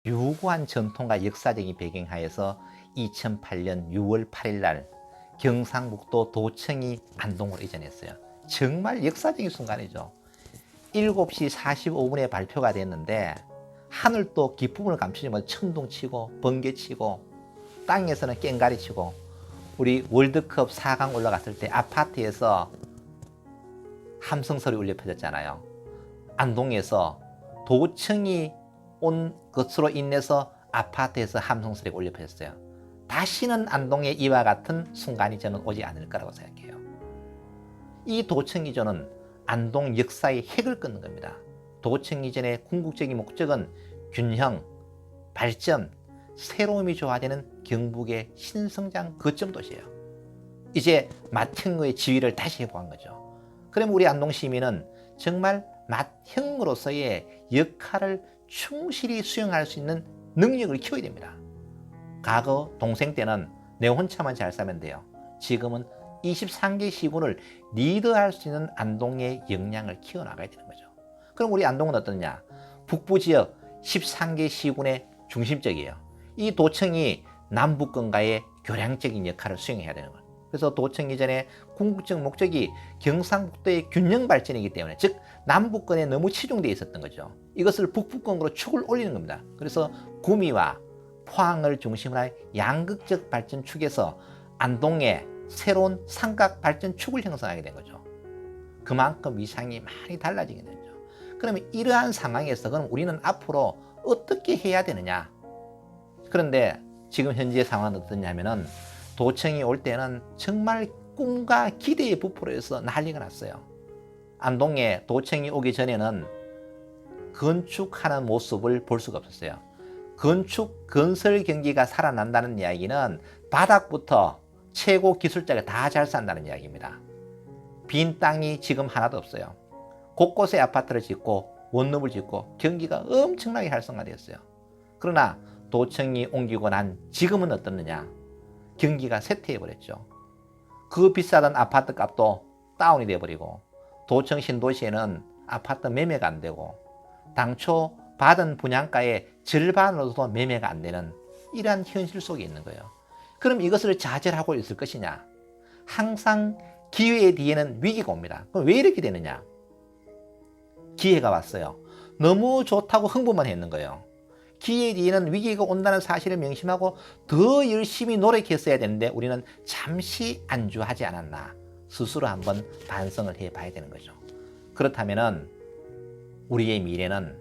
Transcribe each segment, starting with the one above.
유구한 전통과 역사적인 배경하에서 2008년 6월 8일 날 경상북도 도청이 안동으로 이전했어요. 정말 역사적인 순간이죠. 7시 45분에 발표가 됐는데 하늘도 기쁨을 감추지 못해 천둥치고 번개치고 땅에서는 깽가리치고 우리 월드컵 4강 올라갔을 때 아파트에서 함성소리 울려 퍼졌잖아요. 안동에서 도청이 온 것으로 인해서 아파트에서 함성소리가 울려 퍼졌어요. 다시는 안동에 이와 같은 순간이 저는 오지 않을 거라고 생각해요. 이 도청이전은 안동 역사의 핵을 끊는 겁니다. 도청이전의 궁극적인 목적은 균형, 발전, 새로움이 조화되는 경북의 신성장 거점 도시예요. 이제 맏형의 지위를 다시 회복한 거죠. 그럼 우리 안동 시민은 정말 맏형으로서의 역할을 충실히 수행할 수 있는 능력을 키워야 됩니다. 과거 동생 때는 내 혼자만 잘 살면 돼요. 지금은 23개 시군을 리드할 수 있는 안동의 역량을 키워나가야 되는 거죠. 그럼 우리 안동은 어떠냐? 북부 지역 13개 시군의 중심적이에요. 이 도청이 남북권과의 교량적인 역할을 수행해야 되는 거예요. 그래서 도청 이전의 궁극적 목적이 경상북도의 균형 발전이기 때문에, 즉 남북권에 너무 치중되어 있었던 거죠. 이것을 북부권으로 축을 올리는 겁니다. 그래서 구미와 포항을 중심으로 한 양극적 발전 축에서 안동의 새로운 삼각 발전 축을 형성하게 된 거죠. 그만큼 위상이 많이 달라지게 되죠. 그러면 이러한 상황에서 그럼 우리는 앞으로 어떻게 해야 되느냐? 그런데 지금 현재 상황은 어떠냐면은 도청이 올 때는 정말 꿈과 기대에 부풀어서 난리가 났어요. 안동에 도청이 오기 전에는 건축하는 모습을 볼 수가 없었어요. 건설 경기가 살아난다는 이야기는 바닥부터 최고 기술자가 다 잘 산다는 이야기입니다. 빈 땅이 지금 하나도 없어요. 곳곳에 아파트를 짓고 원룸을 짓고 경기가 엄청나게 활성화되었어요. 그러나 도청이 옮기고 난 지금은 어떻느냐? 경기가 쇠퇴해버렸죠. 그 비싸던 아파트 값도 다운이 돼버리고 도청 신도시에는 아파트 매매가 안 되고 당초 받은 분양가의 절반으로도 매매가 안 되는 이러한 현실 속에 있는 거예요. 그럼 이것을 좌절하고 있을 것이냐? 항상 기회 뒤에는 위기가 옵니다. 그럼 왜 이렇게 되느냐? 기회가 왔어요. 너무 좋다고 흥분만 했는 거예요. 기회 뒤에는 위기가 온다는 사실을 명심하고 더 열심히 노력했어야 되는데 우리는 잠시 안주하지 않았나 스스로 한번 반성을 해봐야 되는 거죠. 그렇다면 우리의 미래는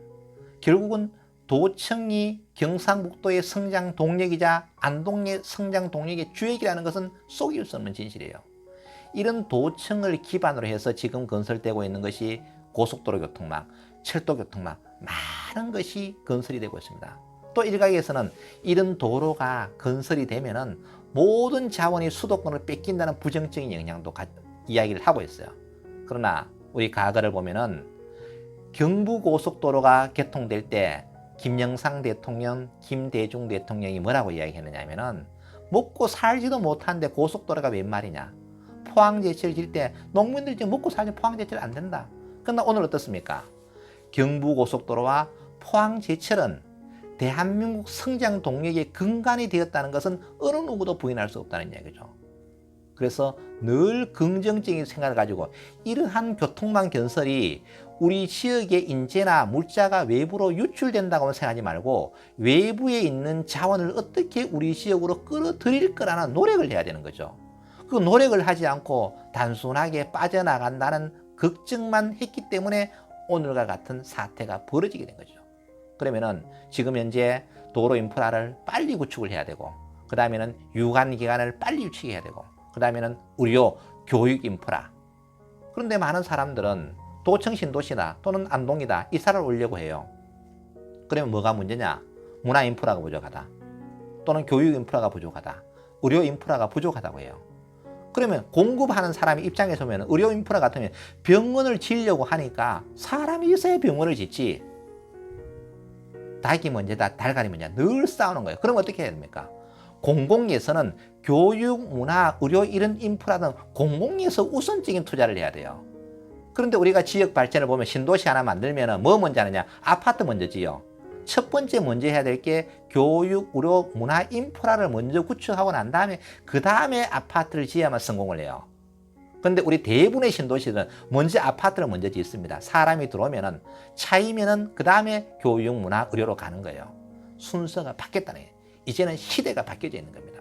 결국은 도청이 경상북도의 성장 동력이자 안동의 성장 동력의 주역이라는 것은 속일 수 없는 진실이에요. 이런 도청을 기반으로 해서 지금 건설되고 있는 것이 고속도로 교통망, 철도 교통망, 많은 것이 건설이 되고 있습니다. 또 일각에서는 이런 도로가 건설이 되면은 모든 자원이 수도권을 뺏긴다는 부정적인 영향도 이야기를 하고 있어요. 그러나 우리 과거를 보면은 경부고속도로가 개통될 때 김영삼 대통령, 김대중 대통령이 뭐라고 이야기했느냐 하면은 먹고 살지도 못하는데 고속도로가 웬 말이냐. 포항제철 질 때 농민들이 지금 먹고 살지 포항제철 안 된다. 그러나 오늘 어떻습니까? 경부고속도로와 포항제철은 대한민국 성장 동력의 근간이 되었다는 것은 어느 누구도 부인할 수 없다는 이야기죠. 그래서 늘 긍정적인 생각을 가지고 이러한 교통망 건설이 우리 지역의 인재나 물자가 외부로 유출된다고 생각하지 말고 외부에 있는 자원을 어떻게 우리 지역으로 끌어들일 거라는 노력을 해야 되는 거죠. 그 노력을 하지 않고 단순하게 빠져나간다는 걱정만 했기 때문에 오늘과 같은 사태가 벌어지게 된 거죠. 그러면은 지금 현재 도로 인프라를 빨리 구축을 해야 되고, 그 다음에는 유관 기관을 빨리 유치해야 되고, 그 다음에는 의료, 교육 인프라. 그런데 많은 사람들은 도청 신도시다 또는 안동이다 이사를 오려고 해요. 그러면 뭐가 문제냐? 문화 인프라가 부족하다. 또는 교육 인프라가 부족하다. 의료 인프라가 부족하다고 해요. 그러면 공급하는 사람의 입장에서 보면 의료 인프라 같으면 병원을 지으려고 하니까 사람이 있어야 병원을 짓지. 닭이 먼저다 달걀이 먼저 늘 싸우는 거예요. 그럼 어떻게 해야 됩니까? 공공에서는 교육, 문화, 의료 이런 인프라 등 공공에서 우선적인 투자를 해야 돼요. 그런데 우리가 지역 발전을 보면 신도시 하나 만들면 뭐 먼저 하느냐? 아파트 먼저 지요. 첫 번째 먼저 해야 될 게 교육, 의료, 문화, 인프라를 먼저 구축하고 난 다음에 그 다음에 아파트를 지어야만 성공을 해요. 근데 우리 대부분의 신도시들은 먼저 아파트를 먼저 짓습니다. 사람이 들어오면은 차이면은 그 다음에 교육, 문화, 의료로 가는 거예요. 순서가 바뀌었다는 거예요. 이제는 시대가 바뀌어져 있는 겁니다.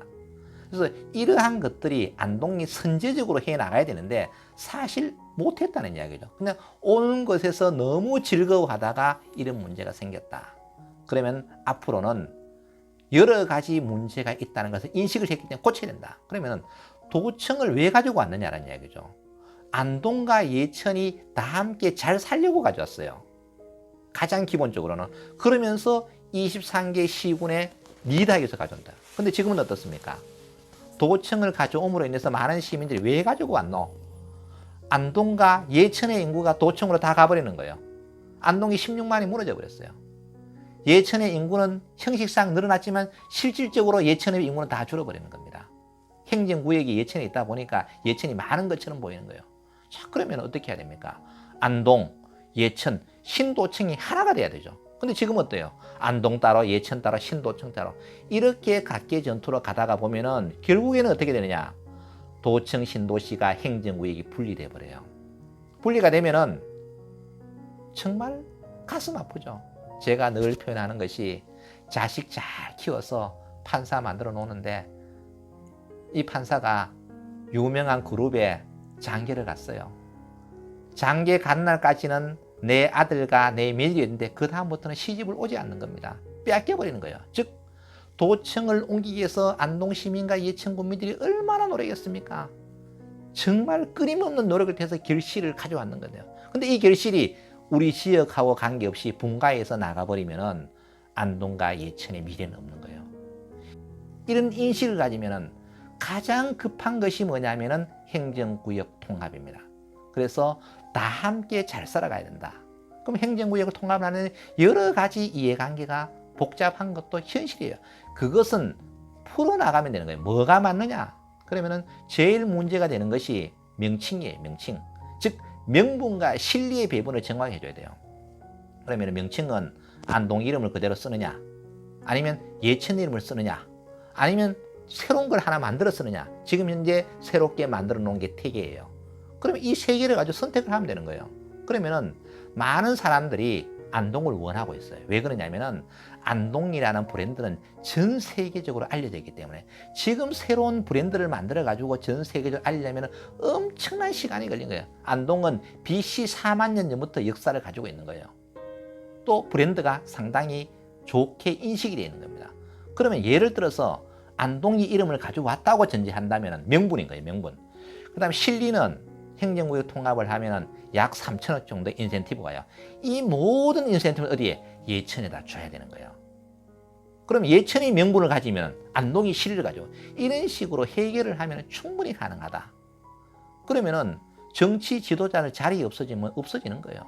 그래서 이러한 것들이 안동이 선제적으로 해 나가야 되는데 사실 못했다는 이야기죠. 그냥 오는 것에서 너무 즐거워하다가 이런 문제가 생겼다. 그러면 앞으로는 여러 가지 문제가 있다는 것을 인식을 했기 때문에 고쳐야 된다. 그러면 도청을 왜 가지고 왔느냐라는 이야기죠. 안동과 예천이 다 함께 잘 살려고 가져왔어요. 가장 기본적으로는. 그러면서 23개 시군의 리더에서 가져온다. 근데 지금은 어떻습니까? 도청을 가져옴으로 인해서 많은 시민들이 왜 가지고 왔노? 안동과 예천의 인구가 도청으로 다 가버리는 거예요. 안동이 16만이 무너져 버렸어요. 예천의 인구는 형식상 늘어났지만 실질적으로 예천의 인구는 다 줄어버리는 겁니다. 행정구역이 예천에 있다 보니까 예천이 많은 것처럼 보이는 거예요. 자, 그러면 어떻게 해야 됩니까? 안동, 예천, 신도청이 하나가 돼야 되죠. 근데 지금 어때요? 안동 따로, 예천 따로, 신도청 따로 이렇게 각계 전투로 가다가 보면은 결국에는 어떻게 되느냐? 도청, 신도시가 행정구역이 분리돼 버려요. 분리가 되면은 정말 가슴 아프죠. 제가 늘 표현하는 것이 자식 잘 키워서 판사 만들어 놓는데 이 판사가 유명한 그룹에 장계를 갔어요. 장계 간 날까지는 내 아들과 내 며느리였는데 그 다음부터는 시집을 오지 않는 겁니다. 빼앗겨버리는 거예요. 즉 도청을 옮기기 위해서 안동 시민과 예천 군민들이 얼마나 노력했습니까? 정말 끊임없는 노력을 통해서 결실을 가져왔는 거예요. 근데 이 결실이 우리 지역하고 관계없이 분가해서 나가버리면은 안동과 예천의 미래는 없는 거예요. 이런 인식을 가지면은 가장 급한 것이 뭐냐면은 행정구역 통합입니다. 그래서 다 함께 잘 살아가야 된다. 그럼 행정구역을 통합하는 여러 가지 이해관계가 복잡한 것도 현실이에요. 그것은 풀어나가면 되는 거예요. 뭐가 맞느냐? 그러면은 제일 문제가 되는 것이 명칭이에요. 명칭. 즉 명분과 실리의 배분을 정확히 해줘야 돼요. 그러면 명칭은 안동 이름을 그대로 쓰느냐, 아니면 예천 이름을 쓰느냐, 아니면 새로운 걸 하나 만들어 쓰느냐. 지금 현재 새롭게 만들어 놓은 게 3개예요. 그러면 이 3개를 가지고 선택을 하면 되는 거예요. 그러면은 많은 사람들이 안동을 원하고 있어요. 왜 그러냐면은 안동이라는 브랜드는 전 세계적으로 알려져 있기 때문에 지금 새로운 브랜드를 만들어 가지고 전 세계적으로 알리려면 엄청난 시간이 걸린 거예요. 안동은 BC 4만 년 전부터 역사를 가지고 있는 거예요. 또 브랜드가 상당히 좋게 인식이 되어 있는 겁니다. 그러면 예를 들어서 안동이 이름을 가지고 왔다고 전제한다면 명분인 거예요. 명분. 그 다음에 실리는 행정구역 통합을 하면 약 3천억 정도 인센티브가 와요. 이 모든 인센티브는 어디에? 예천에다 줘야 되는 거예요. 그럼 예천이 명분을 가지면 안동이 실리를 가지고 이런 식으로 해결을 하면 충분히 가능하다. 그러면은 정치 지도자의 자리 없어지면 없어지는 거예요.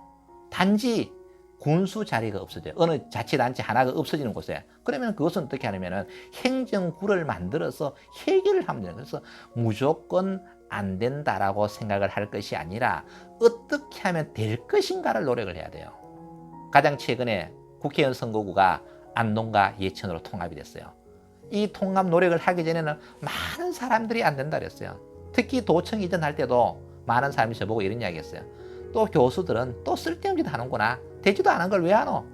단지 군수 자리가 없어져요. 어느 자치단체 하나가 없어지는 곳에. 그러면 그것은 어떻게 하냐면은 행정구를 만들어서 해결을 하면 되는 거예요. 그래서 무조건 안 된다라고 생각을 할 것이 아니라 어떻게 하면 될 것인가를 노력을 해야 돼요. 가장 최근에 국회의원 선거구가 안동과 예천으로 통합이 됐어요. 이 통합 노력을 하기 전에는 많은 사람들이 안 된다 그랬어요. 특히 도청 이전할 때도 많은 사람이 저보고 이런 이야기 했어요. 또 교수들은 또 쓸데없는 짓 하는구나. 되지도 않은 걸 왜 하노?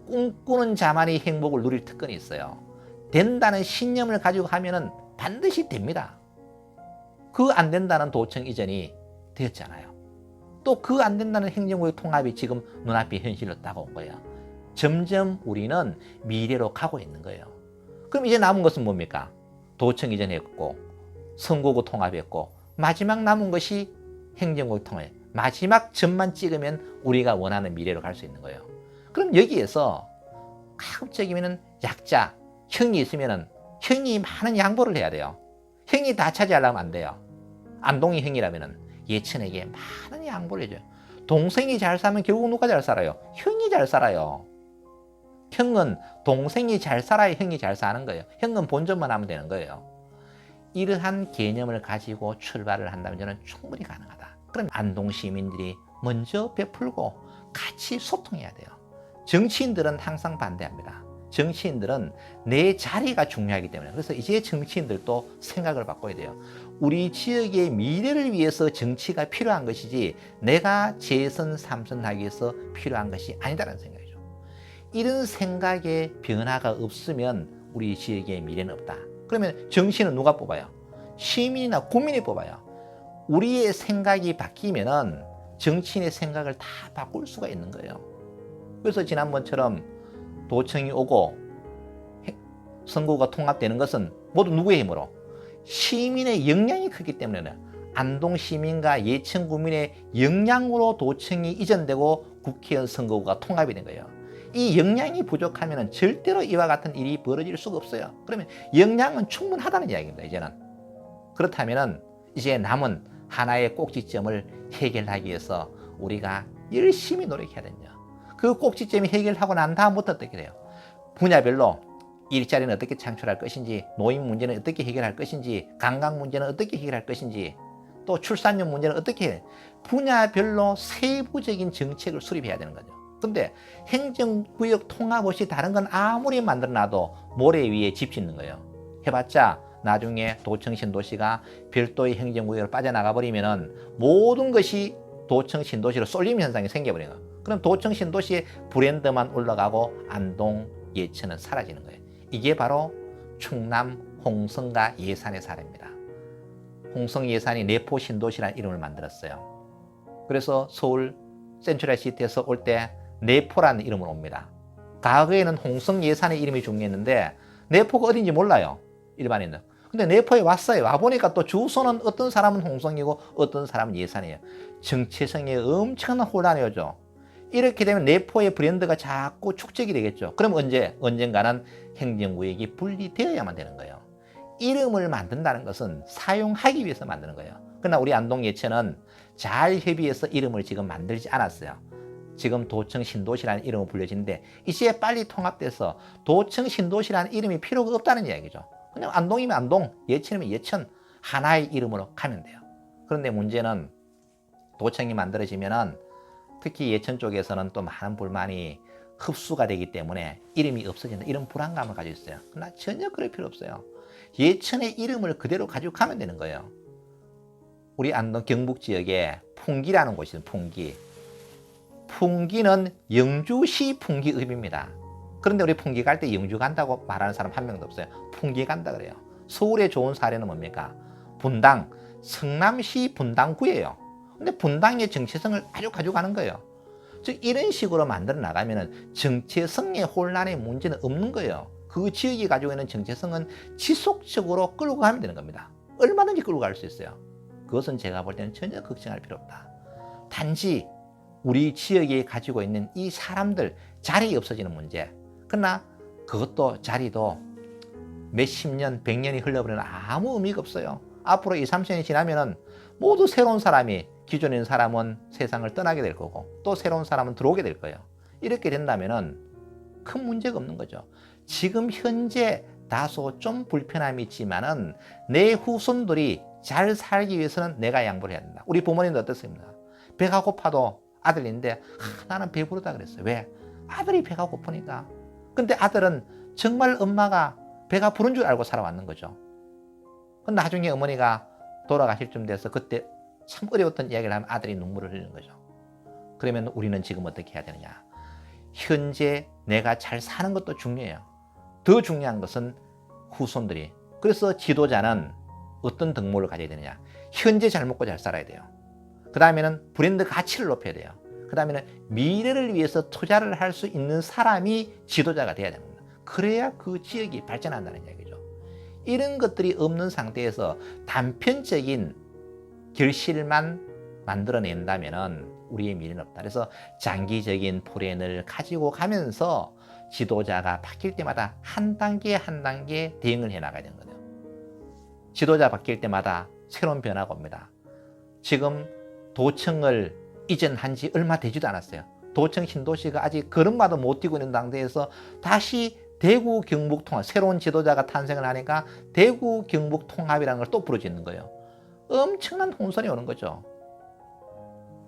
꿈꾸는 자만이 행복을 누릴 특권이 있어요. 된다는 신념을 가지고 하면은 반드시 됩니다. 그 안 된다는 도청 이전이 되었잖아요. 또 그 안 된다는 행정구역 통합이 지금 눈앞에 현실로 다가온 거예요. 점점 우리는 미래로 가고 있는 거예요. 그럼 이제 남은 것은 뭡니까? 도청 이전했고 선거구 통합했고 마지막 남은 것이 행정구역 통합. 마지막 점만 찍으면 우리가 원하는 미래로 갈 수 있는 거예요. 그럼 여기에서 가급적이면 약자, 형이 있으면 형이 많은 양보를 해야 돼요. 형이 다 차지하려면 안 돼요. 안동이 형이라면 예천에게 많은 양보를 해줘요. 동생이 잘 살면 결국 누가 잘 살아요? 형이 잘 살아요. 형은 동생이 잘 살아야 형이 잘 사는 거예요. 형은 본전만 하면 되는 거예요. 이러한 개념을 가지고 출발을 한다면 저는 충분히 가능하다. 그럼 안동 시민들이 먼저 베풀고 같이 소통해야 돼요. 정치인들은 항상 반대합니다. 정치인들은 내 자리가 중요하기 때문에. 그래서 이제 정치인들도 생각을 바꿔야 돼요. 우리 지역의 미래를 위해서 정치가 필요한 것이지 내가 재선 삼선하기 위해서 필요한 것이 아니다라는 생각이죠. 이런 생각의 변화가 없으면 우리 지역의 미래는 없다. 그러면 정치는 누가 뽑아요? 시민이나 국민이 뽑아요. 우리의 생각이 바뀌면은 정치인의 생각을 다 바꿀 수가 있는 거예요. 그래서 지난번처럼 도청이 오고 선거가 통합되는 것은 모두 누구의 힘으로? 시민의 역량이 크기 때문에 안동 시민과 예천 구민의 역량으로 도청이 이전되고 국회의원 선거가 통합이 된 거예요. 이 역량이 부족하면 절대로 이와 같은 일이 벌어질 수가 없어요. 그러면 역량은 충분하다는 이야기입니다. 이제는. 그렇다면 이제 남은 하나의 꼭지점을 해결하기 위해서 우리가 열심히 노력해야 되냐. 그 꼭지점이 해결하고 난 다음부터 어떻게 돼요? 분야별로 일자리는 어떻게 창출할 것인지, 노인 문제는 어떻게 해결할 것인지, 관광 문제는 어떻게 해결할 것인지, 또 출산율 문제는 어떻게 해? 분야별로 세부적인 정책을 수립해야 되는 거죠. 근데 행정구역 통합 없이 다른 건 아무리 만들어놔도 모래 위에 집 짓는 거예요. 해봤자 나중에 도청 신도시가 별도의 행정구역을 빠져나가 버리면은 모든 것이 도청 신도시로 쏠림 현상이 생겨버리는 거예요. 그럼 도청 신도시의 브랜드만 올라가고 안동, 예천은 사라지는 거예요. 이게 바로 충남 홍성과 예산의 사례입니다. 홍성 예산이 내포 신도시라는 이름을 만들었어요. 그래서 서울 센트럴시티에서 올 때 내포라는 이름으로 옵니다. 과거에는 홍성 예산의 이름이 중요했는데 내포가 어딘지 몰라요. 일반인은. 근데 내포에 왔어요. 와보니까 또 주소는 어떤 사람은 홍성이고 어떤 사람은 예산이에요. 정체성에 엄청난 혼란이 오죠. 이렇게 되면 내포의 브랜드가 자꾸 축적이 되겠죠. 그럼 언젠가는 행정구역이 분리되어야만 되는 거예요. 이름을 만든다는 것은 사용하기 위해서 만드는 거예요. 그러나 우리 안동 예천은 잘 협의해서 이름을 지금 만들지 않았어요. 지금 도청 신도시라는 이름으로 불려지는데 이제 빨리 통합돼서 도청 신도시라는 이름이 필요가 없다는 이야기죠. 그냥 안동이면 안동, 예천이면 예천, 하나의 이름으로 가면 돼요. 그런데 문제는 도청이 만들어지면은 특히 예천 쪽에서는 또 많은 불만이 흡수가 되기 때문에 이름이 없어진다. 이런 불안감을 가지고 있어요. 그러나 전혀 그럴 필요 없어요. 예천의 이름을 그대로 가지고 가면 되는 거예요. 우리 안동 경북 지역에 풍기라는 곳이 있어요. 풍기. 풍기는 영주시 풍기읍입니다. 그런데 우리 풍기 갈 때 영주 간다고 말하는 사람 한 명도 없어요. 풍기 간다 그래요. 서울의 좋은 사례는 뭡니까? 분당, 성남시 분당구예요. 근데 분당의 정체성을 아주 가져가는 거예요. 즉 이런 식으로 만들어 나가면 정체성의 혼란의 문제는 없는 거예요. 그 지역이 가지고 있는 정체성은 지속적으로 끌고 가면 되는 겁니다. 얼마든지 끌고 갈 수 있어요. 그것은 제가 볼 때는 전혀 걱정할 필요 없다. 단지 우리 지역에 가지고 있는 이 사람들 자리 없어지는 문제. 그러나 그것도 자리도 몇십 년, 100년이 흘러버리면 아무 의미가 없어요. 앞으로 2, 30년이 지나면은 모두 새로운 사람이 기존에 있는 사람은 세상을 떠나게 될 거고 또 새로운 사람은 들어오게 될 거예요. 이렇게 된다면은 큰 문제가 없는 거죠. 지금 현재 다소 좀 불편함이 있지만은 내 후손들이 잘 살기 위해서는 내가 양보를 해야 된다. 우리 부모님도 어떻습니까? 배가 고파도 아들인데 나는 배부르다 그랬어요. 왜? 아들이 배가 고프니까. 근데 아들은 정말 엄마가 배가 부른 줄 알고 살아왔는 거죠. 근데 나중에 어머니가 돌아가실 쯤 돼서 그때 참 어려웠던 이야기를 하면 아들이 눈물을 흘리는 거죠. 그러면 우리는 지금 어떻게 해야 되느냐? 현재 내가 잘 사는 것도 중요해요. 더 중요한 것은 후손들이. 그래서 지도자는 어떤 덕목을 가져야 되느냐? 현재 잘 먹고 잘 살아야 돼요. 그 다음에는 브랜드 가치를 높여야 돼요. 그 다음에는 미래를 위해서 투자를 할 수 있는 사람이 지도자가 돼야 됩니다. 그래야 그 지역이 발전한다는 이야기죠. 이런 것들이 없는 상태에서 단편적인 결실만 만들어낸다면 우리의 미래는 없다. 그래서 장기적인 플랜을 가지고 가면서 지도자가 바뀔 때마다 한 단계 한 단계 대응을 해나가야 되는 거예요. 지도자 바뀔 때마다 새로운 변화가 옵니다. 지금 도청을 이전한 지 얼마 되지도 않았어요. 도청 신도시가 아직 걸음마도 못 뛰고 있는 상태에서 다시 대구 경북 통합, 새로운 지도자가 탄생을 하니까 대구 경북 통합이라는 걸 또 부르짖는 거예요. 엄청난 혼선이 오는 거죠.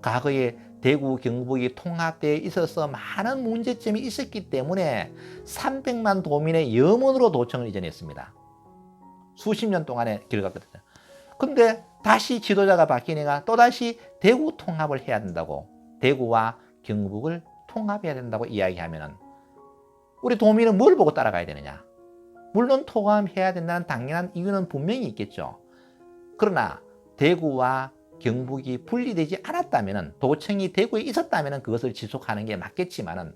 과거에 대구 경북이 통합되어 있어서 많은 문제점이 있었기 때문에 300만 도민의 염원으로 도청을 이전했습니다. 수십 년 동안의 결과거든요. 근데 다시 지도자가 바뀌니까 또다시 대구 통합을 해야 된다고, 대구와 경북을 통합해야 된다고 이야기하면은 우리 도민은 뭘 보고 따라가야 되느냐? 물론 통합해야 된다는 당연한 이유는 분명히 있겠죠. 그러나 대구와 경북이 분리되지 않았다면, 도청이 대구에 있었다면 그것을 지속하는 게 맞겠지만은,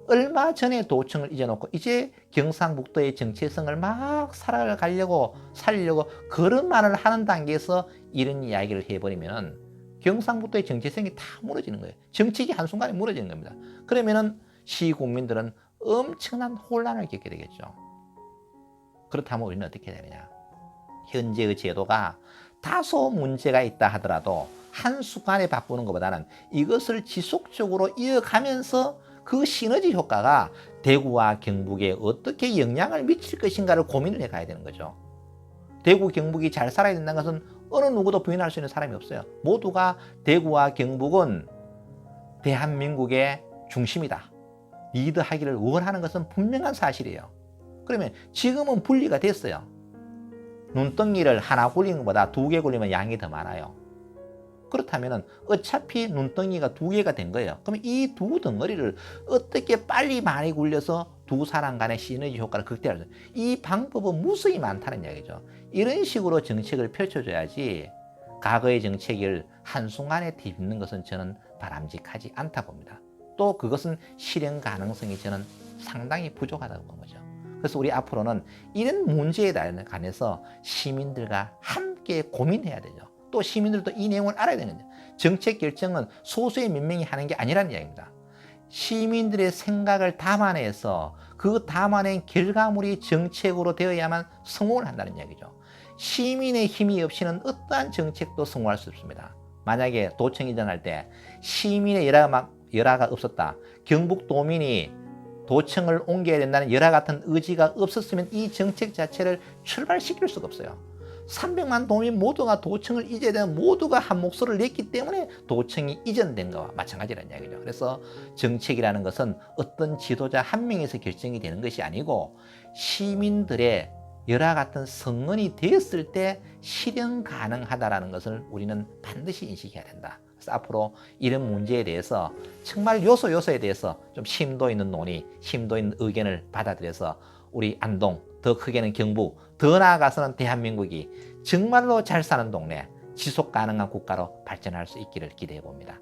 얼마 전에 도청을 잊어놓고 이제 경상북도의 정체성을 막 살아가려고 살리려고 그릇만을 하는 단계에서 이런 이야기를 해버리면은 경상북도의 정체성이 다 무너지는 거예요. 정책이 한순간에 무너지는 겁니다. 그러면은 시국민들은 엄청난 혼란을 겪게 되겠죠. 그렇다면 우리는 어떻게 해야 되느냐? 현재의 제도가 다소 문제가 있다 하더라도 한순간에 바꾸는 것보다는 이것을 지속적으로 이어가면서 그 시너지 효과가 대구와 경북에 어떻게 영향을 미칠 것인가를 고민을 해가야 되는 거죠. 대구, 경북이 잘 살아야 된다는 것은 어느 누구도 부인할 수 있는 사람이 없어요. 모두가 대구와 경북은 대한민국의 중심이다, 리드하기를 원하는 것은 분명한 사실이에요. 그러면 지금은 분리가 됐어요. 눈덩이를 하나 굴리는 것보다 2개 굴리면 양이 더 많아요. 그렇다면 어차피 눈덩이가 2개가 된 거예요. 그럼 이 두 덩어리를 어떻게 빨리 많이 굴려서 두 사람 간의 시너지 효과를 극대화할 수, 이 방법은 무수히 많다는 이야기죠. 이런 식으로 정책을 펼쳐줘야지 과거의 정책을 한순간에 뒤집는 것은 저는 바람직하지 않다 봅니다. 또 그것은 실현 가능성이 저는 상당히 부족하다고 본 거죠. 그래서 우리 앞으로는 이런 문제에 관해서 시민들과 함께 고민해야 되죠. 또 시민들도 이 내용을 알아야 되는 거죠. 정책 결정은 소수의 몇 명이 하는 게 아니라는 이야기입니다. 시민들의 생각을 담아내서 그 담아낸 결과물이 정책으로 되어야만 성공을 한다는 이야기죠. 시민의 힘이 없이는 어떠한 정책도 성공할 수 없습니다. 만약에 도청 이전할 때 시민의 열화가 없었다, 경북도민이 도청을 옮겨야 된다는 열화 같은 의지가 없었으면 이 정책 자체를 출발시킬 수가 없어요. 300만 도민 모두가 도청을 이전해야 되는, 모두가 한 목소리를 냈기 때문에 도청이 이전된 것과 마찬가지라는 이야기죠. 그래서 정책이라는 것은 어떤 지도자 한 명에서 결정이 되는 것이 아니고 시민들의 열화 같은 성원이 되었을 때 실현 가능하다는 것을 우리는 반드시 인식해야 된다. 그래서 앞으로 이런 문제에 대해서 정말 요소에 대해서 좀 심도 있는 논의, 심도 있는 의견을 받아들여서 우리 안동, 더 크게는 경북, 더 나아가서는 대한민국이 정말로 잘 사는 동네, 지속 가능한 국가로 발전할 수 있기를 기대해 봅니다.